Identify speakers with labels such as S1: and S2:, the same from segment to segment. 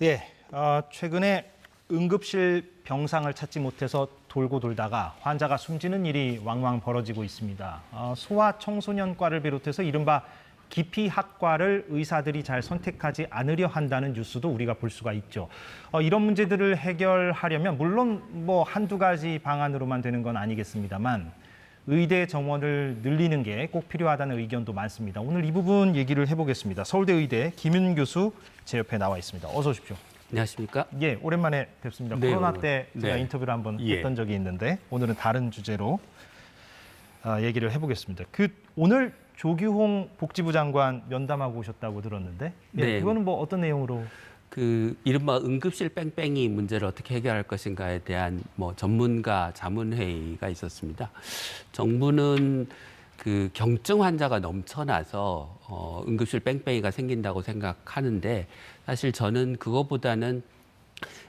S1: 예, 최근에 응급실 병상을 찾지 못해서 돌고 돌다가 환자가 숨지는 일이 왕왕 벌어지고 있습니다. 소아청소년과를 비롯해서 이른바 기피학과를 의사들이 잘 선택하지 않으려 한다는 뉴스도 우리가 볼 수가 있죠. 이런 문제들을 해결하려면 물론 뭐 한두 가지 방안으로만 되는 건 아니겠습니다만 의대 정원을 늘리는 게 꼭 필요하다는 의견도 많습니다. 오늘 이 부분 얘기를 해보겠습니다. 서울대 의대 김윤 교수 제 옆에 나와 있습니다. 어서 오십시오.
S2: 안녕하십니까?
S1: 예, 오랜만에 뵙습니다.
S2: 네,
S1: 코로나 때 제가
S2: 네.
S1: 인터뷰를 한번 했던 적이 있는데 오늘은 다른 주제로 얘기를 해보겠습니다. 오늘 조규홍 복지부 장관 면담하고 오셨다고 들었는데
S2: 네.
S1: 그거는 뭐 어떤 내용으로?
S2: 이른바 응급실 뺑뺑이 문제를 어떻게 해결할 것인가에 대한 전문가 자문회의가 있었습니다. 정부는 경증 환자가 넘쳐나서 응급실 뺑뺑이가 생긴다고 생각하는데 사실 저는 그거보다는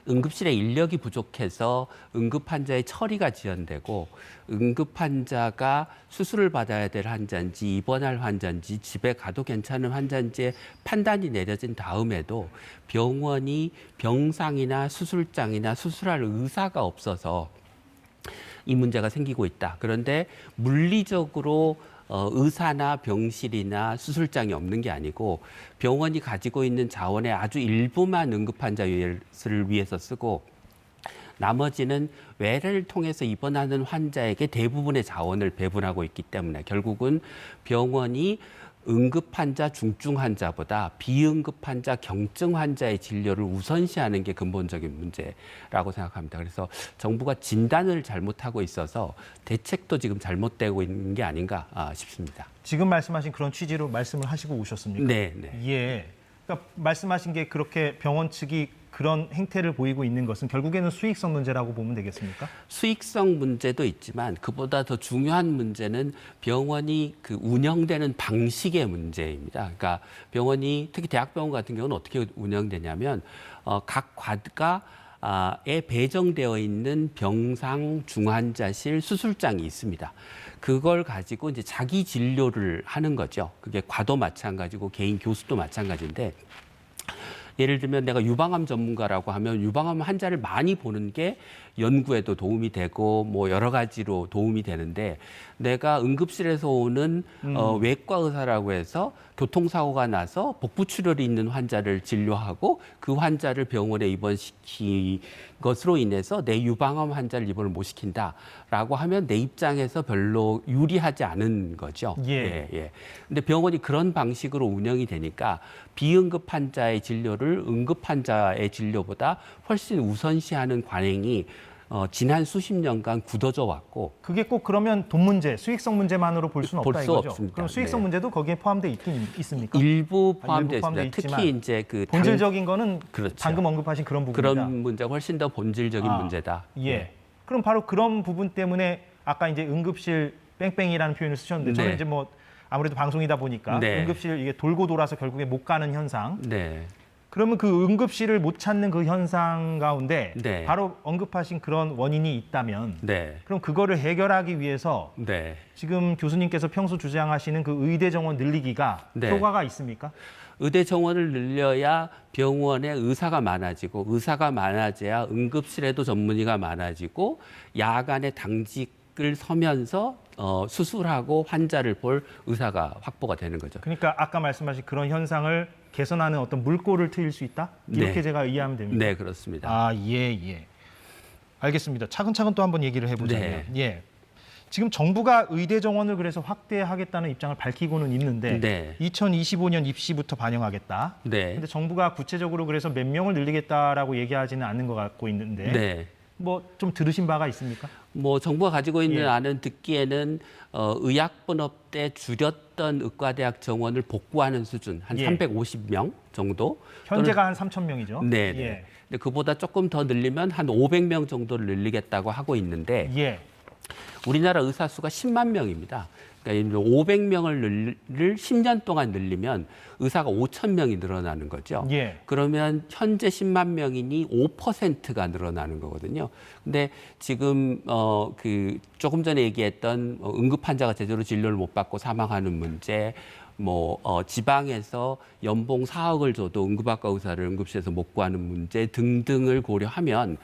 S2: 응급실에 인력이 부족해서 응급 환자의 처리가 지연되고 응급 환자가 수술을 받아야 될 환자인지 입원할 환자인지 집에 가도 괜찮은 환자인지의 판단이 내려진 다음에도 병원이 병상이나 수술장이나 수술할 의사가 없어서 이 문제가 생기고 있다. 그런데 물리적으로 의사나 병실이나 수술장이 없는 게 아니고 병원이 가지고 있는 자원의 아주 일부만 응급환자를 위해서 쓰고 나머지는 외래를 통해서 입원하는 환자에게 대부분의 자원을 배분하고 있기 때문에 결국은 병원이 응급환자, 중증환자보다 비응급환자, 경증 환자의 진료를 우선시하는 게 근본적인 문제라고 생각합니다. 그래서 정부가 진단을 잘못하고 있어서 대책도 지금 잘못되고 있는 게 아닌가 싶습니다.
S1: 지금 말씀하신 그런 취지로 말씀을 하시고 오셨습니까?
S2: 네.
S1: 예. 그러니까 말씀하신 게 그렇게 병원 측이 그런 행태를 보이고 있는 것은 결국에는 수익성 문제라고 보면 되겠습니까?
S2: 수익성 문제도 있지만 그보다 더 중요한 문제는 병원이 운영되는 방식의 문제입니다. 그러니까 병원이 특히 대학병원 같은 경우는 어떻게 운영되냐면 각 과가에 배정되어 있는 병상, 중환자실, 수술장이 있습니다. 그걸 가지고 이제 자기 진료를 하는 거죠. 그게 과도 마찬가지고 개인 교수도 마찬가지인데 예를 들면 내가 유방암 전문가라고 하면 유방암 환자를 많이 보는 게 연구에도 도움이 되고 여러 가지로 도움이 되는데 내가 응급실에서 오는 외과 의사라고 해서 교통사고가 나서 복부 출혈이 있는 환자를 진료하고 그 환자를 병원에 입원시킨 것으로 인해서 내 유방암 환자를 입원을 못 시킨다라고 하면 내 입장에서 별로 유리하지 않은 거죠.
S1: 예.
S2: 근데 병원이 그런 방식으로 운영이 되니까 비응급 환자의 진료를 응급 환자의 진료보다 훨씬 우선시하는 관행이 지난 수십 년간 굳어져 왔고
S1: 그게 꼭 그러면 돈 문제, 수익성 문제만으로 볼 수는 없다 이거죠?
S2: 없습니다.
S1: 그럼 수익성 문제도 거기에 포함되어 있긴 있습니까?
S2: 일부 포함되어 있습니다. 특히 이제
S1: 본질적인 거는
S2: 그렇죠.
S1: 방금 언급하신 그런 부분이다.
S2: 그런 문제가 훨씬 더 본질적인 문제다.
S1: 예. 그럼 바로 그런 부분 때문에 아까 이제 응급실 뺑뺑이라는 표현을 쓰셨는데 저는 이제 아무래도 방송이다 보니까 응급실 이게 돌고 돌아서 결국에 못 가는 현상. 그러면 그 응급실을 못 찾는 그 현상 가운데 바로 언급하신 그런 원인이 있다면 그럼 그거를 해결하기 위해서 지금 교수님께서 평소 주장하시는 그 의대 정원 늘리기가 효과가 있습니까?
S2: 의대 정원을 늘려야 병원에 의사가 많아지고 의사가 많아져야 응급실에도 전문의가 많아지고 야간에 당직을 서면서 수술하고 환자를 볼 의사가 확보가 되는 거죠.
S1: 그러니까 아까 말씀하신 그런 현상을 개선하는 어떤 물꼬를 트일 수 있다? 이렇게 제가 이해하면 됩니다.
S2: 네, 그렇습니다.
S1: 예. 알겠습니다. 차근차근 또 한번 얘기를 해보자면 지금 정부가 의대 정원을 그래서 확대하겠다는 입장을 밝히고는 있는데 2025년 입시부터 반영하겠다. 근데 정부가 구체적으로 그래서 몇 명을 늘리겠다라고 얘기하지는 않는 것 같고 있는데 좀 들으신 바가 있습니까?
S2: 정부가 가지고 있는 안은 듣기에는 의약분업 때 줄였던 의과대학 정원을 복구하는 수준 한 350명 정도.
S1: 현재가 한 3,000명이죠.
S2: 근데 그보다 조금 더 늘리면 한 500명 정도를 늘리겠다고 하고 있는데 우리나라 의사 수가 10만 명입니다. 그러니까 500명을 10년 동안 늘리면 의사가 5,000명이 늘어나는 거죠.
S1: 예.
S2: 그러면 현재 10만 명이니 5%가 늘어나는 거거든요. 근데 지금 그 조금 전에 얘기했던 응급 환자가 제대로 진료를 못 받고 사망하는 문제, 지방에서 연봉 4억을 줘도 응급학과 의사를 응급실에서 못 구하는 문제 등등을 고려하면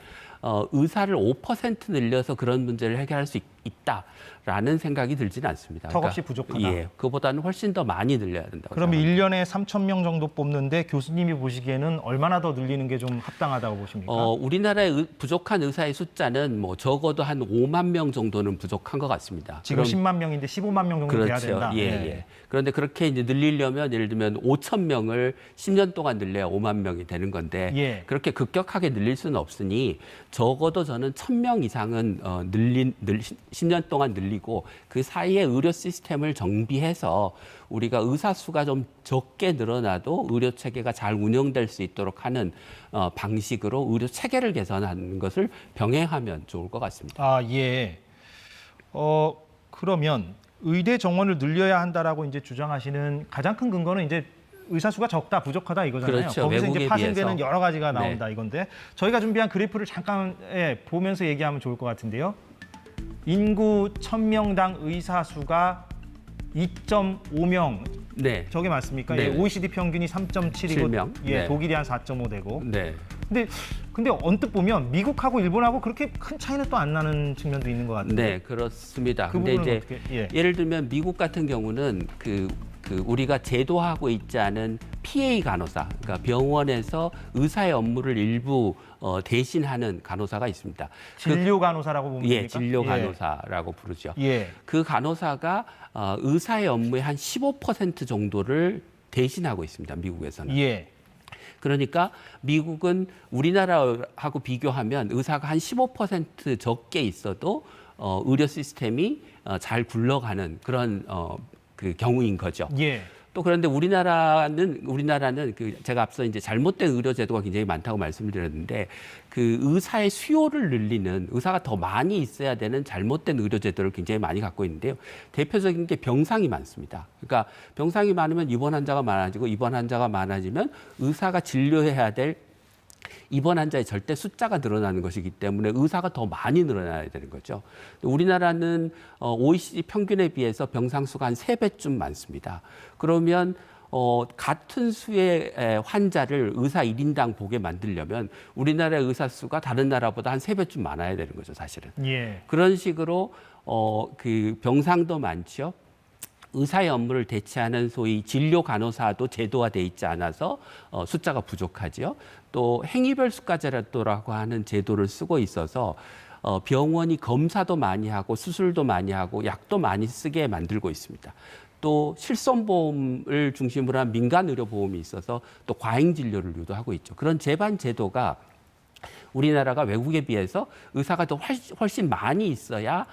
S2: 의사를 5% 늘려서 그런 문제를 해결할 수 있다라는 생각이 들지는 않습니다.
S1: 턱없이 부족하다.
S2: 예, 그보다는 훨씬 더 많이 늘려야 된다고.
S1: 그러면
S2: 생각합니다.
S1: 1년에 3,000명 정도 뽑는데 교수님이 보시기에는 얼마나 더 늘리는 게 좀 합당하다고 보십니까?
S2: 우리나라의 부족한 의사의 숫자는 적어도 한 5만 명 정도는 부족한 것 같습니다.
S1: 지금
S2: 그럼
S1: 10만 명인데 15만 명 정도 돼야
S2: 그렇죠.
S1: 된다.
S2: 예, 예. 그런데 그렇게 이제 늘리려면 예를 들면 5천 명을 10년 동안 늘려야 5만 명이 되는 건데
S1: 예.
S2: 그렇게 급격하게 늘릴 수는 없으니 적어도 저는 1,000명 이상은 10년 동안 늘리고 그 사이에 의료 시스템을 정비해서 우리가 의사 수가 좀 적게 늘어나도 의료 체계가 잘 운영될 수 있도록 하는 방식으로 의료 체계를 개선하는 것을 병행하면 좋을 것 같습니다.
S1: 아, 예. 그러면 의대 정원을 늘려야 한다라고 이제 주장하시는 가장 큰 근거는 이제 의사 수가 적다, 부족하다 이거잖아요.
S2: 그렇죠.
S1: 거기서 이제
S2: 외국에
S1: 파생되는
S2: 비해서.
S1: 여러 가지가 나온다
S2: 네.
S1: 이건데 저희가 준비한 그래프를 잠깐 보면서 얘기하면 좋을 것 같은데요. 인구 1,000명당 의사 수가 2.5명.
S2: 네.
S1: 저게 맞습니까?
S2: 네.
S1: 예, OECD 평균이 3.7이고
S2: 7명.
S1: 예,
S2: 네.
S1: 독일이 한 4.5 되고.
S2: 네.
S1: 근데 언뜻 보면 미국하고 일본하고 그렇게 큰 차이는 또 안 나는 측면도 있는 것 같은데.
S2: 네, 그렇습니다.
S1: 그
S2: 근데
S1: 부분은
S2: 이제
S1: 어떻게? 예.
S2: 예를 들면 미국 같은 경우는 그 우리가 제도하고 있지 않은 PA 간호사, 그러니까 병원에서 의사의 업무를 일부 대신하는 간호사가 있습니다.
S1: 진료 간호사라고 보면
S2: 예,
S1: 됩니까?
S2: 진료 간호사라고 부르죠.
S1: 예.
S2: 그 간호사가 의사의 업무의 한 15% 정도를 대신하고 있습니다. 미국에서는.
S1: 예.
S2: 그러니까 미국은 우리나라하고 비교하면 의사가 한 15% 적게 있어도 의료 시스템이 잘 굴러가는 그런 그 경우인 거죠.
S1: 예.
S2: 또 그런데 우리나라는 그 제가 앞서 이제 잘못된 의료 제도가 굉장히 많다고 말씀을 드렸는데 그 의사의 수요를 늘리는 의사가 더 많이 있어야 되는 잘못된 의료 제도를 굉장히 많이 갖고 있는데요. 대표적인 게 병상이 많습니다. 그러니까 병상이 많으면 입원 환자가 많아지고 입원 환자가 많아지면 의사가 진료해야 될 입원 환자의 절대 숫자가 늘어나는 것이기 때문에 의사가 더 많이 늘어나야 되는 거죠. 우리나라는 OECD 평균에 비해서 병상 수가 한 3배쯤 많습니다. 그러면 같은 수의 환자를 의사 1인당 보게 만들려면 우리나라의 의사 수가 다른 나라보다 한 3배쯤 많아야 되는 거죠, 사실은.
S1: 예.
S2: 그런 식으로 그 병상도 많죠. 의사의 업무를 대체하는 소위 진료 간호사도 제도화돼 있지 않아서 숫자가 부족하지요. 또 행위별 수가제도라고 하는 제도를 쓰고 있어서 병원이 검사도 많이 하고 수술도 많이 하고 약도 많이 쓰게 만들고 있습니다. 또 실손보험을 중심으로 한 민간의료보험이 있어서 또 과잉 진료를 유도하고 있죠. 그런 제반 제도가 우리나라가 외국에 비해서 의사가 더 훨씬 많이 있어야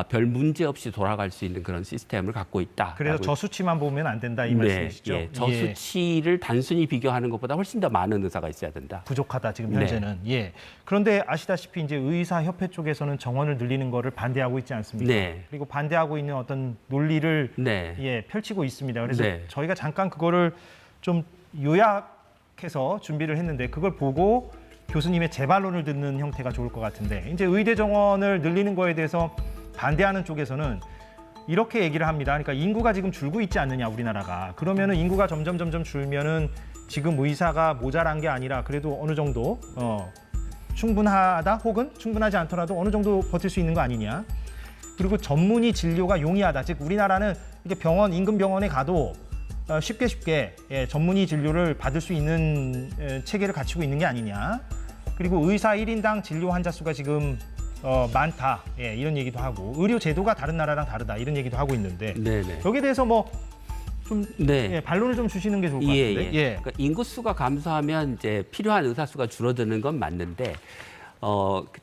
S2: 별 문제 없이 돌아갈 수 있는 그런 시스템을 갖고 있다.
S1: 그래서 저수치만 보면 안 된다 이 말씀이시죠?
S2: 예, 저수치를 단순히 비교하는 것보다 훨씬 더 많은 의사가 있어야 된다.
S1: 부족하다 지금 현재는. 예. 그런데 아시다시피 이제 의사협회 쪽에서는 정원을 늘리는 거를 반대하고 있지 않습니까?
S2: 네.
S1: 그리고 반대하고 있는 어떤 논리를
S2: 네.
S1: 펼치고 있습니다. 그래서
S2: 네.
S1: 저희가 잠깐 그거를 좀 요약해서 준비를 했는데 그걸 보고 교수님의 재반론을 듣는 형태가 좋을 것 같은데 이제 의대 정원을 늘리는 거에 대해서 반대하는 쪽에서는 이렇게 얘기를 합니다. 그러니까 인구가 지금 줄고 있지 않느냐 우리나라가. 그러면은 인구가 점점 줄면은 지금 의사가 모자란 게 아니라 그래도 어느 정도 충분하다 혹은 충분하지 않더라도 어느 정도 버틸 수 있는 거 아니냐. 그리고 전문의 진료가 용이하다. 즉 우리나라는 이렇게 병원 인근 병원에 가도 쉽게 전문의 진료를 받을 수 있는 체계를 갖추고 있는 게 아니냐. 그리고 의사 1인당 진료 환자 수가 지금 많다. 이런 얘기도 하고 의료 제도가 다른 나라랑 다르다. 이런 얘기도 하고 있는데
S2: 네네.
S1: 여기에 대해서 뭐 좀
S2: 네.
S1: 반론을 좀 주시는 게 좋을 것 같은데.
S2: 그러니까 인구수가 감소하면 이제 필요한 의사 수가 줄어드는 건 맞는데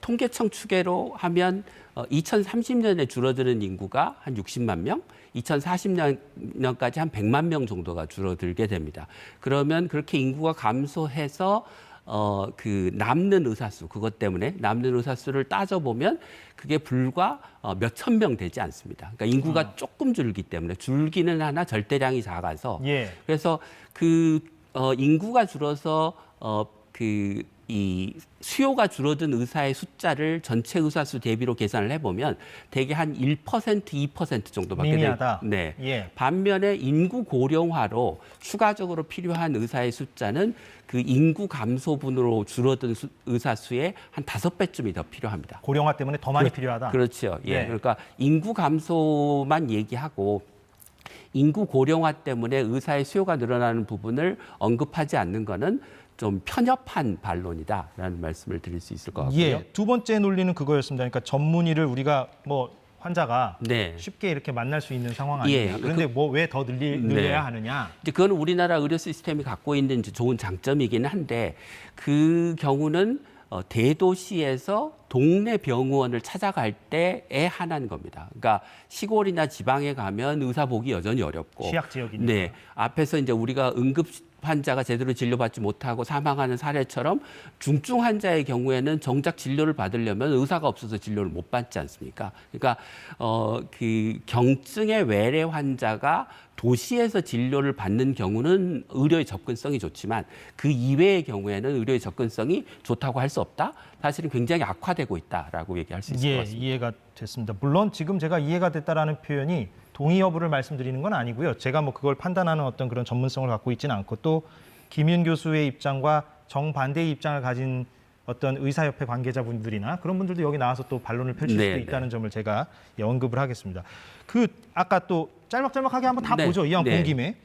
S2: 통계청 추계로 하면 2030년에 줄어드는 인구가 한 60만 명, 2040년까지 한 100만 명 정도가 줄어들게 됩니다. 그러면 그렇게 인구가 감소해서 그 남는 의사수, 그것 때문에 남는 의사수를 따져보면 그게 불과 몇천 명 되지 않습니다. 그러니까 인구가 조금 줄기 때문에 줄기는 하나 절대량이 작아서
S1: 예.
S2: 그래서 그 인구가 줄어서 이 수요가 줄어든 의사의 숫자를 전체 의사 수 대비로 계산을 해보면 대개 한 1%, 2% 정도밖에
S1: 미미하다.
S2: 네.
S1: 예.
S2: 반면에 인구 고령화로 추가적으로 필요한 의사의 숫자는 그 인구 감소분으로 줄어든 의사 수의 한 5배쯤이 더 필요합니다.
S1: 고령화 때문에 더 많이 필요하다.
S2: 그렇죠. 예.
S1: 네.
S2: 그러니까 인구 감소만 얘기하고 인구 고령화 때문에 의사의 수요가 늘어나는 부분을 언급하지 않는 거는 좀 편협한 반론이다라는 말씀을 드릴 수 있을 것 같고요.
S1: 예. 두 번째 논리는 그거였습니다. 그러니까 전문의를 우리가 뭐 환자가
S2: 네.
S1: 쉽게 이렇게 만날 수 있는 상황 아니냐.
S2: 예.
S1: 그런데 뭐 왜 더 늘려야 하느냐.
S2: 이제 그건 우리나라 의료 시스템이 갖고 있는 이제 좋은 장점이기는 한데 그 경우는 대도시에서 동네 병원을 찾아갈 때에 한한 겁니다. 그러니까 시골이나 지방에 가면 의사 보기 여전히 어렵고
S1: 취약 지역이니까.
S2: 네, 앞에서 이제 우리가 응급 환자가 제대로 진료받지 못하고 사망하는 사례처럼 중증 환자의 경우에는 정작 진료를 받으려면 의사가 없어서 진료를 못 받지 않습니까? 그러니까 그 경증의 외래 환자가 도시에서 진료를 받는 경우는 의료의 접근성이 좋지만 그 이외의 경우에는 의료의 접근성이 좋다고 할 수 없다. 사실은 굉장히 악화되고 있다라고 얘기할 수 있을 것 같습니다.
S1: 이해가 됐습니다. 물론 지금 제가 이해가 됐다라는 표현이 동의 여부를 말씀드리는 건 아니고요. 제가 뭐 그걸 판단하는 어떤 그런 전문성을 갖고 있지는 않고 또 김윤 교수의 입장과 정반대의 입장을 가진 어떤 의사협회 관계자분들이나 그런 분들도 여기 나와서 또 반론을 펼칠 수도 있다는 점을 제가 언급을 하겠습니다. 그 아까 또 짤막짤막하게 한번 다 보죠. 이왕 본 김에.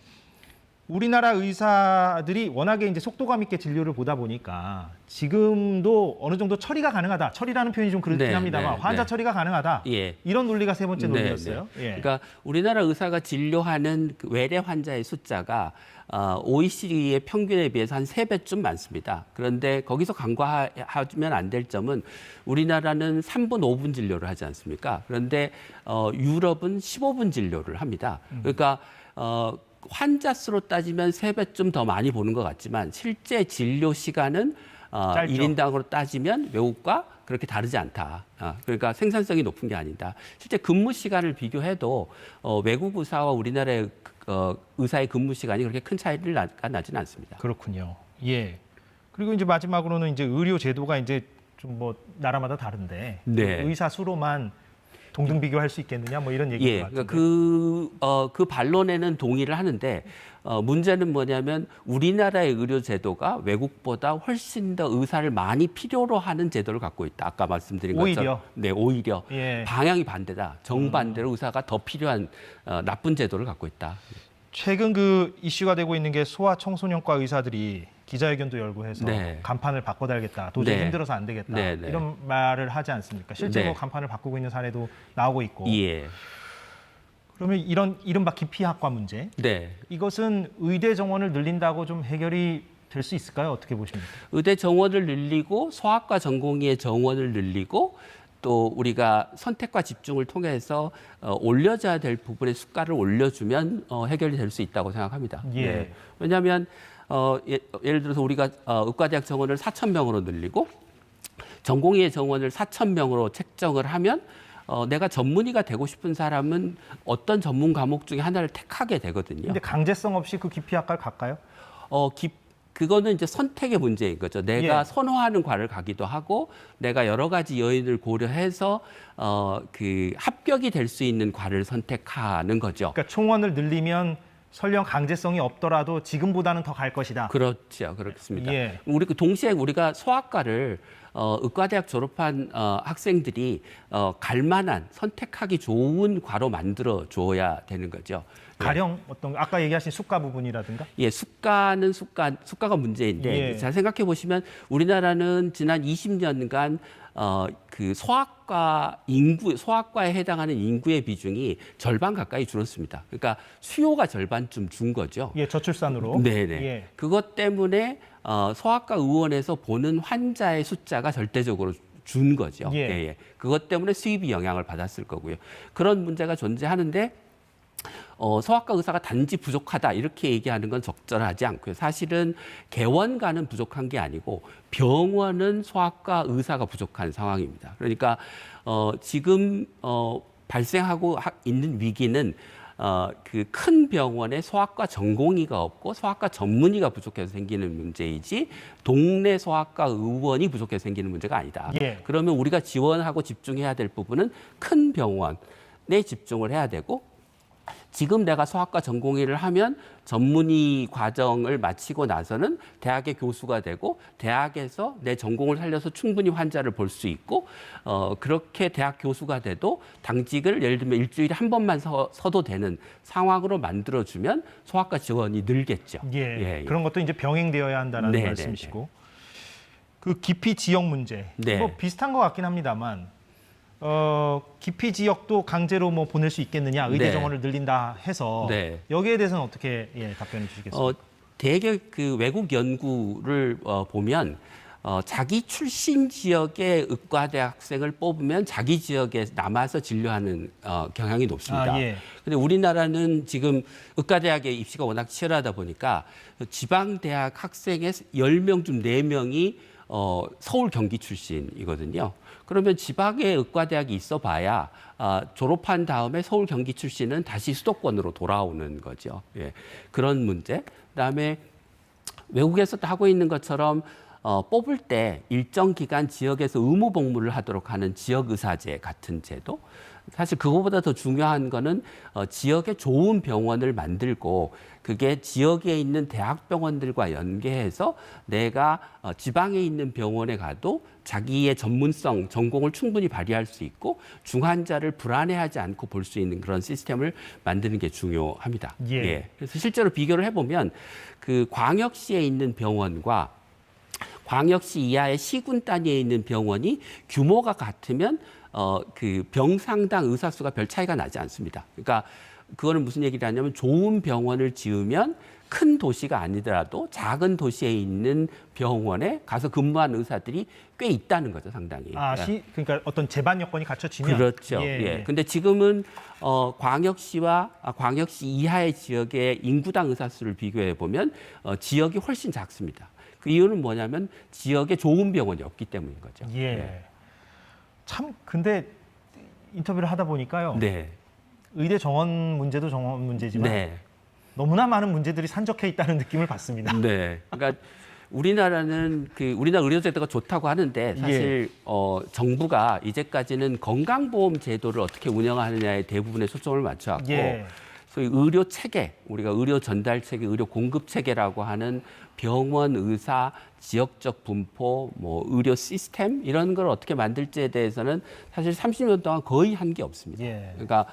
S1: 우리나라 의사들이 워낙에 이제 속도감 있게 진료를 보다 보니까 지금도 어느 정도 처리가 가능하다. 처리라는 표현이 좀 그렇긴 합니다만 환자 처리가 가능하다.
S2: 예.
S1: 이런 논리가 세 번째 논리였어요. 예.
S2: 그러니까 우리나라 의사가 진료하는 그 외래 환자의 숫자가 OECD의 평균에 비해서 한 3배쯤 많습니다. 그런데 거기서 간과하면 안 될 점은 우리나라는 3분, 5분 진료를 하지 않습니까? 그런데 유럽은 15분 진료를 합니다. 그러니까 환자 수로 따지면 3배쯤 더 많이 보는 것 같지만 실제 진료 시간은
S1: 짧죠.
S2: 1인당으로 따지면 외국과 그렇게 다르지 않다. 그러니까 생산성이 높은 게 아니다. 실제 근무 시간을 비교해도 외국 의사와 우리나라의 의사의 근무 시간이 그렇게 큰 차이를 나지는 않습니다.
S1: 그렇군요. 예. 그리고 이제 마지막으로는 이제 의료 제도가 이제 좀 뭐 나라마다 다른데
S2: 네.
S1: 의사 수로만 동등 비교할 수 있겠느냐 뭐 이런 얘기인 것 같은데.
S2: 그러니까 그 반론에는 동의를 하는데 문제는 뭐냐면 우리나라의 의료 제도가 외국보다 훨씬 더 의사를 많이 필요로 하는 제도를 갖고 있다. 아까 말씀드린
S1: 오히려?
S2: 것처럼 네, 오히려
S1: 예.
S2: 방향이 반대다. 정반대로 의사가 더 필요한 나쁜 제도를 갖고 있다.
S1: 최근 그 이슈가 되고 있는 게 소아 청소년과 의사들이 기자회견도 열고 해서
S2: 네.
S1: 간판을 바꿔달겠다. 도저히
S2: 네.
S1: 힘들어서 안 되겠다.
S2: 네, 네.
S1: 이런 말을 하지 않습니까? 실제로
S2: 네.
S1: 간판을 바꾸고 있는 사례도 나오고 있고.
S2: 예.
S1: 그러면 이런 이른바 기피학과 문제.
S2: 네.
S1: 이것은 의대 정원을 늘린다고 좀 해결이 될 수 있을까요? 어떻게 보십니까?
S2: 의대 정원을 늘리고 소아과 전공의의 정원을 늘리고 또 우리가 선택과 집중을 통해서 올려줘야 될 부분의 수가를 올려주면 해결이 될 수 있다고 생각합니다.
S1: 예.
S2: 네. 왜냐하면 예를 들어서 우리가 의과대학 정원을 4,000명으로 늘리고 전공의의 정원을 4,000명으로 책정을 하면 내가 전문의가 되고 싶은 사람은 어떤 전문 과목 중에 하나를 택하게 되거든요.
S1: 근데 강제성 없이 그 기피학과를 갈까요?
S2: 그거는 이제 선택의 문제인 거죠. 내가
S1: 예.
S2: 선호하는 과를 가기도 하고 내가 여러 가지 요인을 고려해서 그 합격이 될 수 있는 과를 선택하는 거죠.
S1: 그러니까 총원을 늘리면 설령 강제성이 없더라도 지금보다는 더 갈 것이다.
S2: 그렇죠. 그렇습니다.
S1: 예.
S2: 동시에 우리가 소아과를 의과대학 졸업한 학생들이 갈 만한 선택하기 좋은 과로 만들어 줘야 되는 거죠.
S1: 가령 어떤 아까 얘기하신 수가 부분이라든가.
S2: 예, 수가가 문제인데
S1: 예.
S2: 잘 생각해 보시면 우리나라는 지난 20년간 그 소아과에 해당하는 인구의 비중이 절반 가까이 줄었습니다. 그러니까 수요가 절반쯤 준 거죠.
S1: 예, 저출산으로.
S2: 네네.
S1: 예.
S2: 그것 때문에 소아과 의원에서 보는 환자의 숫자가 절대적으로 준 거죠.
S1: 예.
S2: 예. 그것 때문에 수입이 영향을 받았을 거고요. 그런 문제가 존재하는데 소아과 의사가 단지 부족하다 이렇게 얘기하는 건 적절하지 않고요. 사실은 개원가는 부족한 게 아니고 병원은 소아과 의사가 부족한 상황입니다. 그러니까 지금 발생하고 있는 위기는 그 큰 병원에 소아과 전공의가 없고 소아과 전문의가 부족해서 생기는 문제이지 동네 소아과 의원이 부족해서 생기는 문제가 아니다.
S1: 예.
S2: 그러면 우리가 지원하고 집중해야 될 부분은 큰 병원에 집중을 해야 되고 지금 내가 소아과 전공의를 하면 전문의 과정을 마치고 나서는 대학의 교수가 되고 대학에서 내 전공을 살려서 충분히 환자를 볼 수 있고 그렇게 대학 교수가 돼도 당직을 예를 들면 일주일에 한 번만 서도 되는 상황으로 만들어주면 소아과 지원이 늘겠죠.
S1: 예. 그런 것도 이제 병행되어야 한다는 말씀이시고 그 기피 지역 문제 뭐 비슷한 것 같긴 합니다만 기피 지역도 강제로 뭐 보낼 수 있겠느냐, 의대 정원을 늘린다 해서 여기에 대해서는 어떻게 답변해 주시겠습니까?
S2: 대개 그 외국 연구를 보면 자기 출신 지역의 의과대 학생을 뽑으면 자기 지역에 남아서 진료하는 경향이 높습니다. 근데 우리나라는 지금 의과대학의 입시가 워낙 치열하다 보니까 지방대학 학생의 10명 중 4명이 서울 경기 출신이거든요. 그러면 지방에 의과대학이 있어봐야 졸업한 다음에 서울 경기 출신은 다시 수도권으로 돌아오는 거죠. 그런 문제. 그다음에 외국에서도 하고 있는 것처럼 뽑을 때 일정 기간 지역에서 의무 복무를 하도록 하는 지역의사제 같은 제도. 사실 그거보다 더 중요한 거는 지역에 좋은 병원을 만들고 그게 지역에 있는 대학병원들과 연계해서 내가 지방에 있는 병원에 가도 자기의 전문성, 전공을 충분히 발휘할 수 있고 중환자를 불안해하지 않고 볼 수 있는 그런 시스템을 만드는 게 중요합니다. 그래서 실제로 비교를 해보면 그 광역시에 있는 병원과 광역시 이하의 시군 단위에 있는 병원이 규모가 같으면 그 병상당 의사 수가 별 차이가 나지 않습니다. 그러니까 그거는 무슨 얘기를 하냐면 좋은 병원을 지으면 큰 도시가 아니더라도 작은 도시에 있는 병원에 가서 근무하는 의사들이 꽤 있다는 거죠, 상당히.
S1: 그러니까 어떤 제반 여건이 갖춰지면.
S2: 그렇죠. 근데 지금은 광역시와 광역시 이하의 지역의 인구당 의사 수를 비교해 보면 지역이 훨씬 작습니다. 그 이유는 뭐냐면 지역에 좋은 병원이 없기 때문인 거죠.
S1: 참 근데 인터뷰를 하다 보니까요. 의대 정원 문제도 정원 문제지만 너무나 많은 문제들이 산적해 있다는 느낌을 받습니다.
S2: 그러니까 우리나라는 우리나라 의료제도가 좋다고 하는데 사실 정부가 이제까지는 건강보험 제도를 어떻게 운영하느냐에 대부분의 초점을 맞춰왔고 소위 의료 체계, 우리가 의료 전달 체계, 의료 공급 체계라고 하는 병원, 의사, 지역적 분포, 뭐 의료 시스템 이런 걸 어떻게 만들지에 대해서는 사실 30년 동안 거의 한 게 없습니다. 그러니까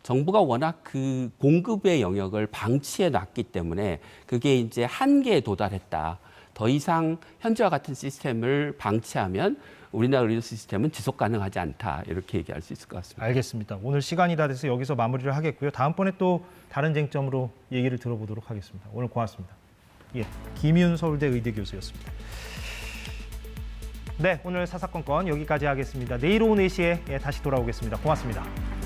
S2: 정부가 워낙 그 공급의 영역을 방치해 놨기 때문에 그게 이제 한계에 도달했다. 더 이상 현재와 같은 시스템을 방치하면 우리나라 의료 시스템은 지속 가능하지 않다. 이렇게 얘기할 수 있을 것 같습니다.
S1: 알겠습니다. 오늘 시간이 다 돼서 여기서 마무리를 하겠고요. 다음번에 또 다른 쟁점으로 얘기를 들어보도록 하겠습니다. 오늘 고맙습니다. 김윤 서울대 의대 교수였습니다. 오늘 사사건건 여기까지 하겠습니다. 내일 오후 4시에 다시 돌아오겠습니다. 고맙습니다.